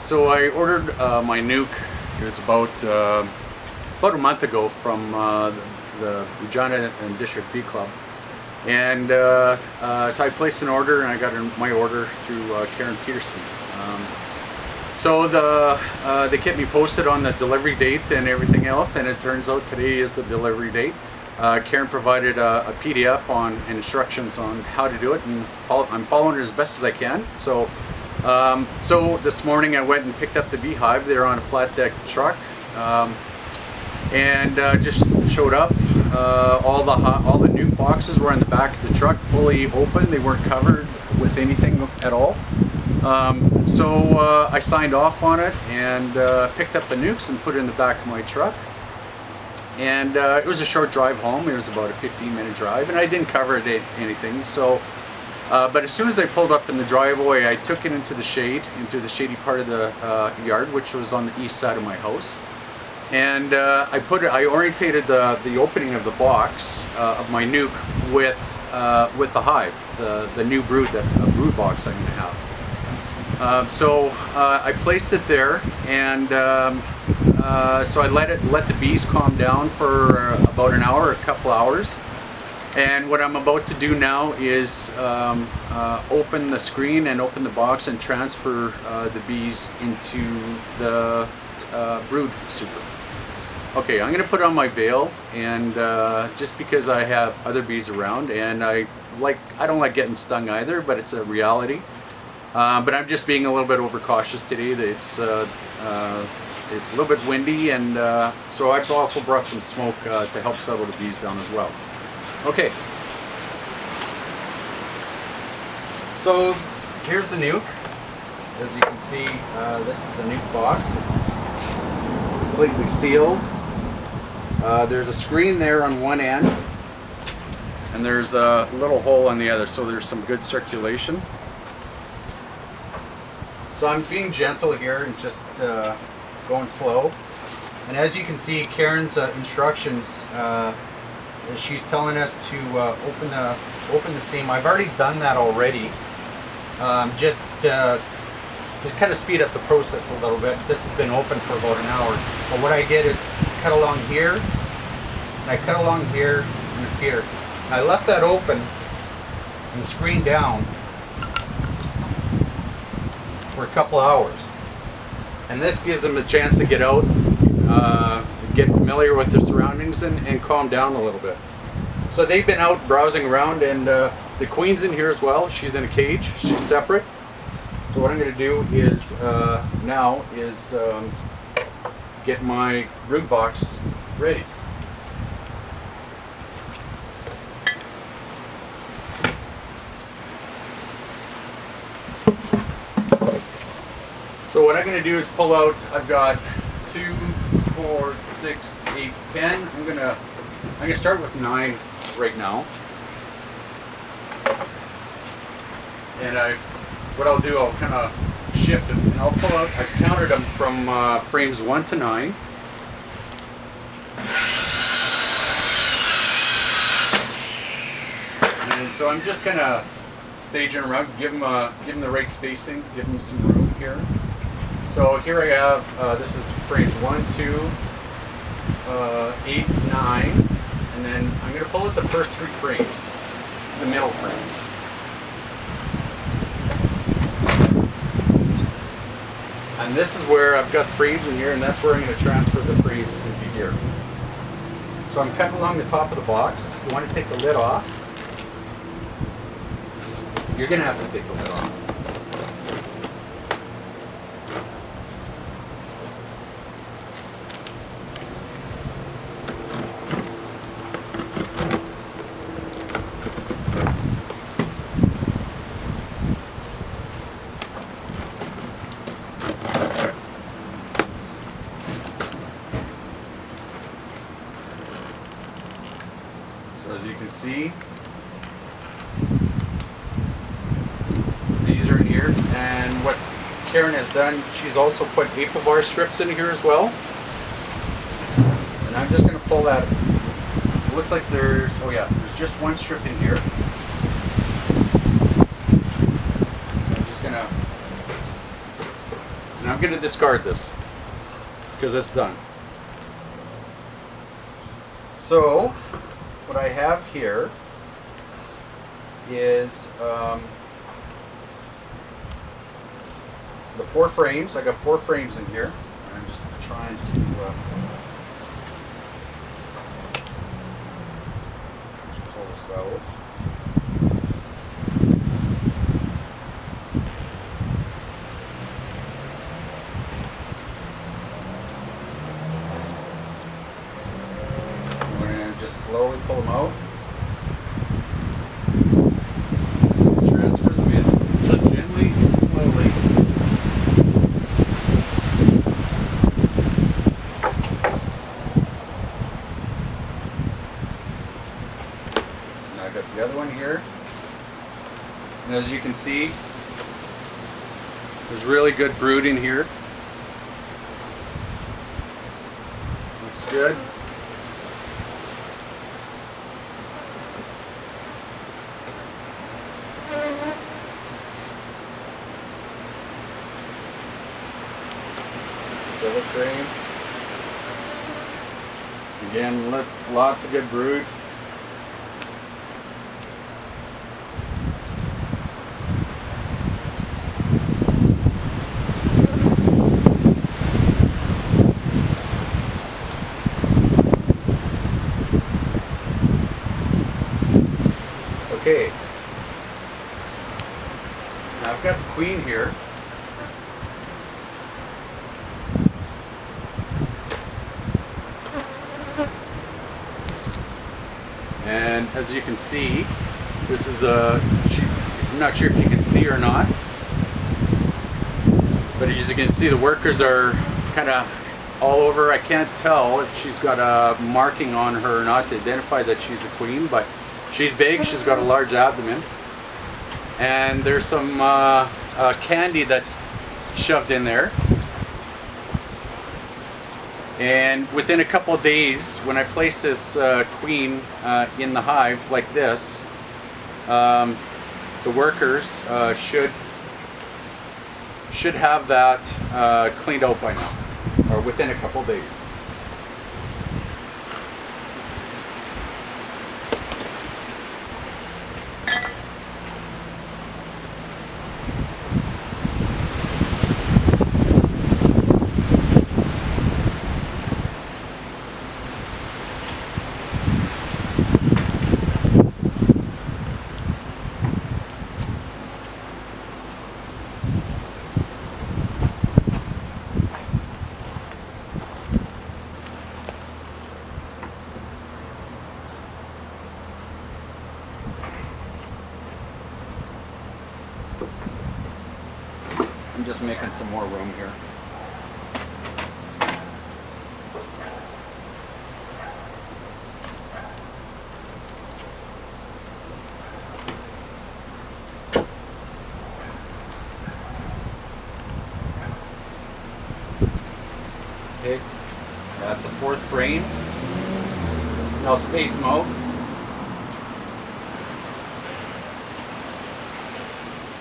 So I ordered my nuc. It was about a month ago from the Regina and District Bee Club, and so I placed an order, and I got my order through Karen Peterson. So they kept me posted on the delivery date and everything else, and it turns out today is the delivery date. Karen provided a PDF on instructions on how to do it, and I'm following it as best as I can. So this morning I went and picked up the beehive. They're on a flat deck truck, and just showed up. All the nuc boxes were on the back of the truck, fully open. They weren't covered with anything at all. So I signed off on it and picked up the nucs and put it in the back of my truck. And it was a short drive home. It was about a 15-minute drive, and I didn't cover anything. So, but as soon as I pulled up in the driveway, I took it into the shade, into the shady part of the yard, which was on the east side of my house. And I orientated the opening of the box of my nuc with the hive, the new brood box I'm going to have. So I placed it there, and so I let the bees calm down for about an hour, a couple hours. And what I'm about to do now is open the screen and open the box and transfer the bees into the brood super. Okay, I'm going to put on my veil, and just because I have other bees around, and I don't like getting stung either, but it's a reality. But I'm just being a little bit overcautious today. It's a little bit windy, and so I've also brought some smoke to help settle the bees down as well. Okay. So here's the nuc. As you can see, this is the nuc box. It's completely sealed. There's a screen there on one end, and there's a little hole on the other, so there's some good circulation. So I'm being gentle here and just going slow. And as you can see, Karen's instructions, she's telling us to open the seam. I've already done that already, just to kind of speed up the process a little bit. This has been open for about an hour. But what I did is cut along here, and I cut along here and here. And I left that open and the screen down for a couple hours, and this gives them a chance to get out, get familiar with their surroundings, and calm down a little bit. So they've been out browsing around, and the queen's in here as well. She's in a cage. She's separate. So what I'm going to do is now get my brood box ready. So what I'm going to do is pull out, I've got 2, 4, 6, 8, 10. I'm going to start with 9 right now. And what I'll do, I'll kind of shift it, and I'll pull out, I've counted them from frames 1 to 9. And so I'm just going to stage them around, give them the right spacing, give them some room here. So here I have, this is frames 1, 2, 8, 9, and then I'm going to pull out the first 3 frames, the middle frames. And this is where I've got frames in here, and that's where I'm going to transfer the frames into here. So I'm cutting along the top of the box. You want to take the lid off. You're going to have to take the lid off. As you can see, these are in here, and what Karen has done, she's also put April bar strips in here as well. And I'm just going to pull that. It looks like there's just one strip in here. So I'm just going to And I'm going to discard this because it's done. So what I have here is the 4 frames. I got 4 frames in here. I'm just trying to pull this out. I'm going to just slowly pull them out. Transfer them in just gently and slowly. I've got the other one here, and as you can see, there's really good brood in here. Looks good. Silver frame. Again, lots of good brood. Okay, now I've got the queen here. And as you can see, this is the, I'm not sure if you can see or not, but as you can see, the workers are kind of all over. I can't tell if she's got a marking on her or not to identify that she's a queen, but she's big, she's got a large abdomen, and there's some candy that's shoved in there. And within a couple of days, when I place this queen in the hive like this, the workers should have that cleaned out by now, or within a couple of days. I'm just making some more room here. Okay, that's the 4th frame. Now space them out.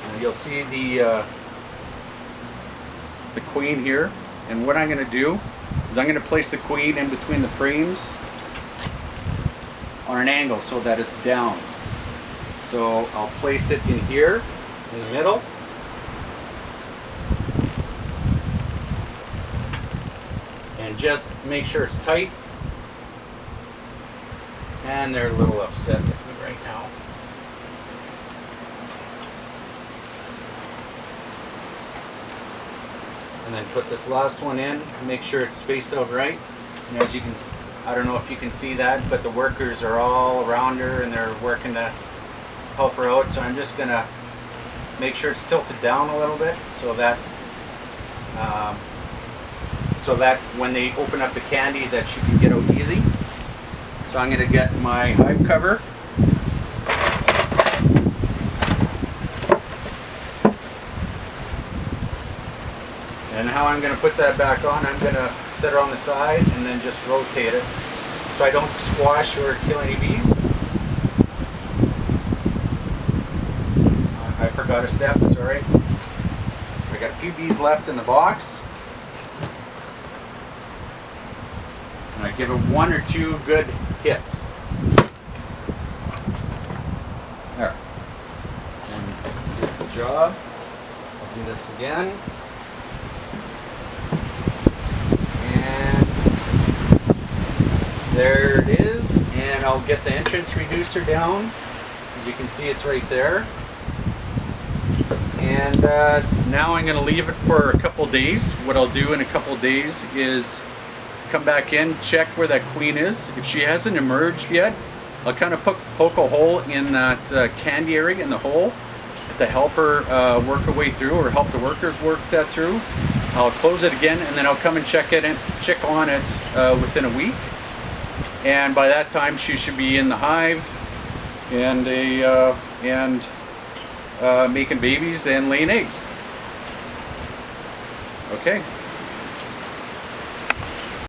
And you'll see the queen here, and what I'm going to do is I'm going to place the queen in between the frames on an angle so that it's down. So I'll place it in here in the middle, and just make sure it's tight. And they're a little upset with me right now. And then put this last one in, make sure it's spaced out right. And as you can, I don't know if you can see that, but the workers are all around her and they're working to help her out. So I'm just gonna make sure it's tilted down a little bit so that when they open up the candy that she can get out easy. So I'm gonna get my hive cover. And how I'm going to put that back on, I'm going to set her on the side and then just rotate it so I don't squash or kill any bees. I forgot a step, sorry. I got a few bees left in the box. And I give it 1 or 2 good hits. There. And good job. I'll do this again. And there it is. And I'll get the entrance reducer down. As you can see, it's right there. And now I'm going to leave it for a couple days. What I'll do in a couple days is come back in, check where that queen is. If she hasn't emerged yet, I'll kind of poke a hole in that candy area in the hole to help her work her way through, or help the workers work that through. I'll close it again, and then I'll come and check on it within a week. And by that time, she should be in the hive and making babies and laying eggs. Okay.